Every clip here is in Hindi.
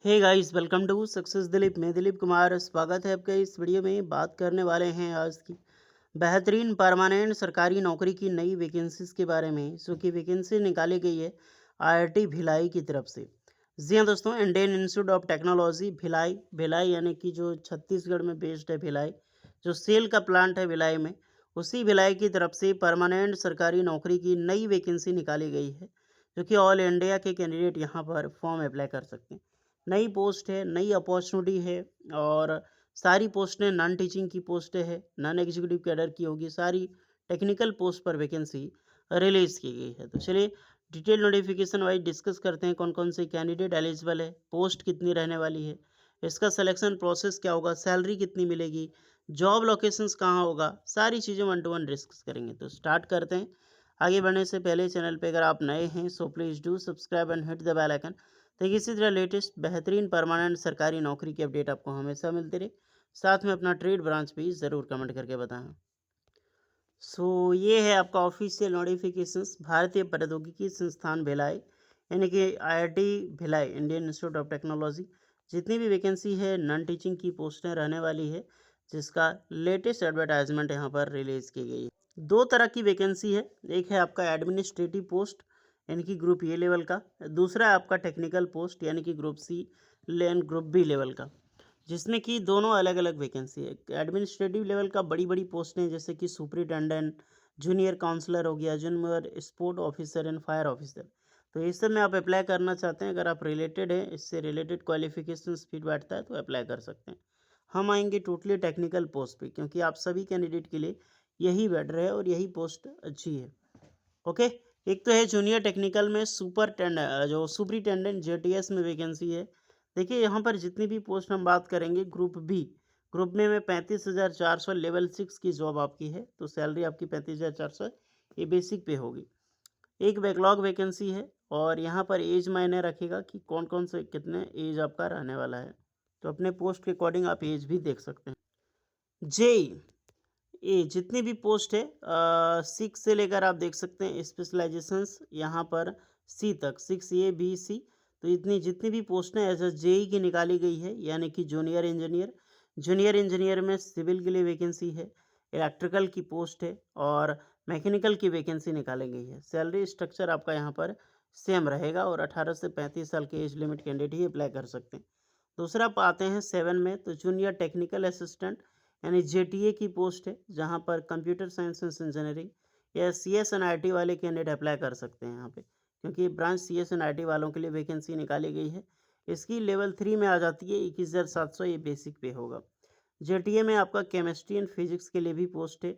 Hey guys, welcome to success Dilip. मैं दिलीप कुमार, स्वागत है आपका इस वीडियो में। बात करने वाले हैं आज की बेहतरीन परमानेंट सरकारी नौकरी की नई वैकेंसीज के बारे में, जो कि वैकेंसी निकाली गई है आईआईटी भिलाई की तरफ से। जी हाँ दोस्तों, Indian institute of technology Bhilai, Bhilai यानी कि जो छत्तीसगढ़ में बेस्ड है भिलाई, जो सेल का प्लांट है भिलाई में, उसी भिलाई की तरफ से परमानेंट सरकारी नौकरी की नई वैकेंसी निकाली गई है, जो कि ऑल इंडिया के कैंडिडेट यहाँ पर फॉर्म अप्लाई कर सकते हैं। नई पोस्ट है, नई अपॉर्चुनिटी है, और सारी पोस्टें नॉन टीचिंग की पोस्टें हैं, नॉन एग्जीक्यूटिव कैडर की होगी, सारी टेक्निकल पोस्ट पर वैकेंसी रिलीज़ की गई है। तो चलिए डिटेल नोटिफिकेशन वाइज डिस्कस करते हैं कौन कौन से कैंडिडेट एलिजिबल है, पोस्ट कितनी रहने वाली है, इसका सिलेक्शन प्रोसेस क्या होगा, सैलरी कितनी मिलेगी, जॉब लोकेशंस कहाँ होगा, सारी चीज़ें वन टू वन डिस्कस करेंगे। तो स्टार्ट करते हैं। आगे बढ़ने से पहले चैनल पे अगर आप नए हैं so please do subscribe and hit the bell icon, ताकि इसी तरह लेटेस्ट बेहतरीन परमानेंट सरकारी नौकरी की अपडेट आपको हमेशा मिलती रहे। साथ में अपना ट्रेड ब्रांच भी ज़रूर कमेंट करके बताएं। ये है आपका ऑफिशियल नोटिफिकेशंस भारतीय प्रौद्योगिकी संस्थान भिलाई, यानी कि IIT Bhilai, Indian institute of technology. जितनी भी वैकेंसी है नॉन टीचिंग की पोस्टें रहने वाली है, जिसका लेटेस्ट एडवर्टाइजमेंट यहाँ पर रिलीज़ की गई है। दो तरह की वैकेंसी है, एक है आपका एडमिनिस्ट्रेटिव पोस्ट यानी कि ग्रुप ए लेवल का, दूसरा है आपका टेक्निकल पोस्ट यानी कि group C and group B level का, जिसमें कि दोनों अलग अलग वैकेंसी है। एडमिनिस्ट्रेटिव लेवल का बड़ी बड़ी पोस्टें जैसे कि सुपरिटेंडेंट, जूनियर काउंसलर हो गया, junior sport officer and fire officer. तो इस सब में आप अप्लाई करना चाहते हैं, अगर आप रिलेटेड हैं, इससे रिलेटेड क्वालिफिकेशन फिट बैठता है तो अप्लाई कर सकते हैं। हम आएंगे टोटली टेक्निकल पोस्ट पे, क्योंकि आप सभी कैंडिडेट के लिए यही बेटर है और यही पोस्ट अच्छी है। ओके, एक तो है जूनियर टेक्निकल में जो सुपरिटेंडेंट जेटीएस में वैकेंसी है। देखिए यहाँ पर जितनी भी पोस्ट हम बात करेंगे, ग्रुप में 35,400 लेवल 6 की जॉब आपकी है, तो सैलरी आपकी 35,400 ये बेसिक पे होगी। एक बैकलॉग वैकेंसी है, और यहाँ पर एज मायने रखेगा कि कौन कौन से कितने एज आपका रहने वाला है, तो अपने पोस्ट के अकॉर्डिंग आप एज भी देख सकते हैं। जेई, ये जितनी भी पोस्ट है 6 से लेकर आप देख सकते हैं स्पेशलाइजेशंस यहाँ पर सी तक, 6A B C। तो इतनी जितनी भी पोस्ट हैं एज जेई की निकाली गई है, यानी कि जूनियर इंजीनियर में सिविल के लिए वैकेंसी है, इलेक्ट्रिकल की पोस्ट है, और मैकेनिकल की वैकेंसी निकाली गई है। सैलरी स्ट्रक्चर आपका यहाँ पर सेम रहेगा, और 18 से 35 साल के एज लिमिट कैंडिडेट ही अप्लाई कर सकते हैं। दूसरा आप आते हैं 7 में, तो जूनियर टेक्निकल असिस्टेंट यानी जेटीए की पोस्ट है, जहाँ पर कंप्यूटर साइंस एंड इंजीनियरिंग या CSNIT वाले कैंडिडेट अप्लाई कर सकते हैं यहाँ पे, क्योंकि ब्रांच CSNIT वालों के लिए वैकेंसी निकाली गई है। इसकी लेवल 3 में आ जाती है, 21,700 ये बेसिक पे होगा। जेटीए में आपका केमिस्ट्री एंड फिजिक्स के लिए भी पोस्ट है।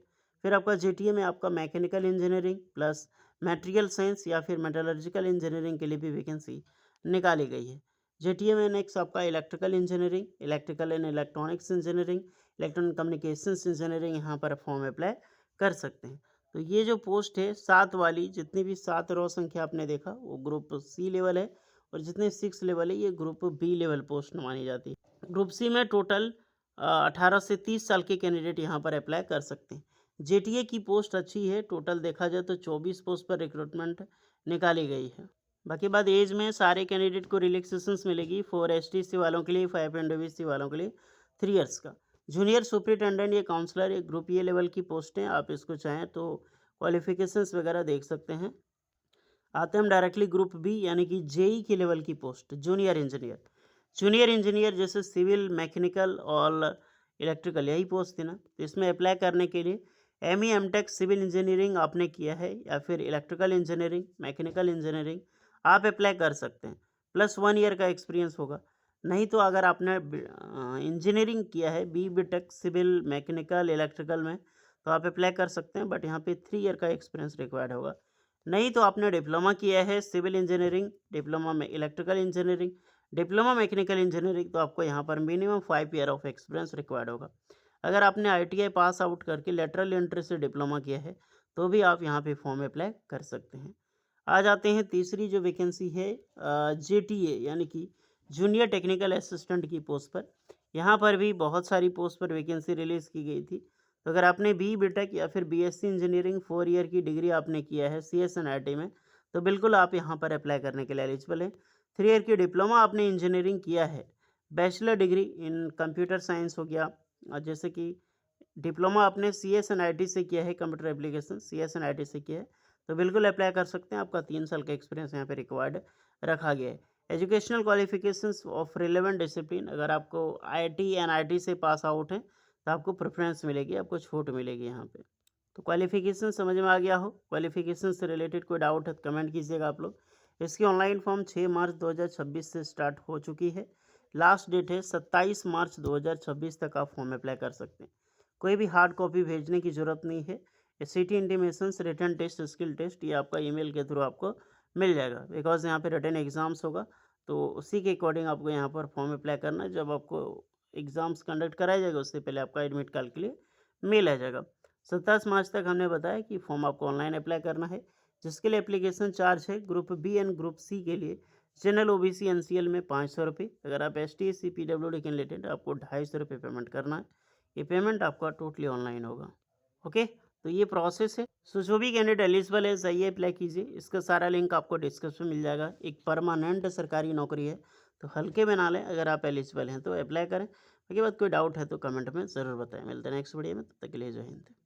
फिर आपका जेटीए में आपका mechanical engineering plus material science या फिर मेटलर्जिकल इंजीनियरिंग के लिए भी वैकेंसी निकाली गई है। जेटीए में नेक्स्ट आपका electrical engineering, electrical and electronics engineering, electronic communications engineering यहाँ पर फॉर्म अप्लाई कर सकते हैं। तो ये जो पोस्ट है 7 वाली, जितनी भी 7 रो संख्या आपने देखा वो ग्रुप सी लेवल है, और जितने 6 लेवल है ये ग्रुप बी लेवल पोस्ट मानी जाती है। ग्रुप सी में टोटल 18 से 30 साल के कैंडिडेट यहाँ पर अप्लाई कर सकते हैं। जेटीए की पोस्ट अच्छी है, टोटल देखा जाए तो 24 पोस्ट पर रिक्रूटमेंट निकाली गई है। बाकी बात एज में सारे कैंडिडेट को रिलैक्सेशंस मिलेगी, 4 STC वालों के लिए, 5 NWC वालों के लिए 3 ईयर्स का। जूनियर सुपरिटेंडेंट या काउंसलर एक ग्रुप ए लेवल की पोस्ट है, आप इसको चाहें तो क्वालिफिकेशंस वगैरह देख सकते हैं। आते हैं हम डायरेक्टली ग्रुप बी यानी कि जेई की लेवल की पोस्ट, जूनियर इंजीनियर जैसे सिविल, मैकेनिकल और इलेक्ट्रिकल, यही पोस्ट थी ना। तो इसमें अप्लाई करने के लिए ME M Tech civil engineering आपने किया है, या फिर इलेक्ट्रिकल इंजीनियरिंग, मैकेनिकल इंजीनियरिंग आप अप्लाई कर सकते हैं, प्लस 1 ईयर का एक्सपीरियंस होगा। नहीं तो अगर आपने इंजीनियरिंग किया है BTech सिविल, मैकेनिकल, इलेक्ट्रिकल में, तो आप अप्लाई कर सकते हैं, बट यहाँ पे 3 ईयर का एक्सपीरियंस रिक्वायर्ड होगा। नहीं तो आपने डिप्लोमा किया है सिविल इंजीनियरिंग, डिप्लोमा में electrical engineering, diploma mechanical engineering, तो आपको यहाँ पर minimum 5 year of experience required होगा। अगर आपने ITI पास आउट करके लेटरल एंट्री से डिप्लोमा किया है, तो भी आप यहाँ पे फॉर्म अप्लाई कर सकते हैं। आ जाते हैं तीसरी जो वैकेंसी है JTA यानी कि जूनियर टेक्निकल असिस्टेंट की पोस्ट पर। यहाँ पर भी बहुत सारी पोस्ट पर वैकेंसी रिलीज़ की गई थी। तो अगर आपने BTech या फिर BSc इंजीनियरिंग 4 ईयर की डिग्री आपने किया है CSNIT में, तो बिल्कुल आप यहाँ पर अप्लाई करने के लिए एलिजिबल हैं। 3 ईयर की डिप्लोमा आपने इंजीनियरिंग किया है, bachelor degree in computer science हो गया, जैसे कि डिप्लोमा आपने CSNIT से किया है, कंप्यूटर एप्लीकेशन CSNIT से किया है, तो बिल्कुल अप्लाई कर सकते हैं। आपका 3 साल का एक्सपीरियंस यहाँ पे रिक्वायर्ड रखा गया है। Educational qualifications of relevant discipline, अगर आपको IIT NIT से पास आउट हैं तो आपको प्रेफरेंस मिलेगी, आपको छूट मिलेगी यहाँ पे। तो क्वालिफिकेशन समझ में आ गया हो। क्वालिफिकेशन से रिलेटेड कोई डाउट है तो कमेंट कीजिएगा आप लोग। इसकी ऑनलाइन फॉर्म 6 मार्च 2026 से स्टार्ट हो चुकी है। लास्ट डेट है 27 मार्च 2026 तक आप फॉर्म अप्लाई कर सकते हैं। कोई भी हार्ड कॉपी भेजने की ज़रूरत नहीं है। City intimations, written test, skill test ये आपका ईमेल के थ्रू आपको मिल जाएगा, बिकॉज यहाँ पे रिटन एग्जाम्स होगा, तो उसी के अकॉर्डिंग आपको यहाँ पर फॉर्म अप्लाई करना है। जब आपको एग्ज़ाम्स कंडक्ट कराया जाएगा उससे पहले आपका एडमिट कार्ड के लिए मेल आ जाएगा। 27 मार्च तक हमने बताया कि फॉर्म आपको ऑनलाइन अप्लाई करना है, जिसके लिए एप्लीकेशन चार्ज है group B and group C के लिए जनरल OBC NCL में 500 रुपये। अगर आप ST SC PWD कैंडिडेट आपको 250 रुपये पेमेंट करना है। ये पेमेंट आपका टोटली ऑनलाइन होगा। ओके, तो ये प्रोसेस है। सो जो भी कैंडिडेट एलिजिबल है सही अप्लाई कीजिए। इसका सारा लिंक आपको डिस्क्रिप्शन में मिल जाएगा। एक परमानेंट सरकारी नौकरी है, तो हल्के में ना लें। अगर आप एलिजिबल हैं तो अप्लाई करें। उसके बाद कोई डाउट है तो कमेंट में ज़रूर बताएं। मिलते हैं नेक्स्ट वीडियो में, तब तक के लिए जय हिंद।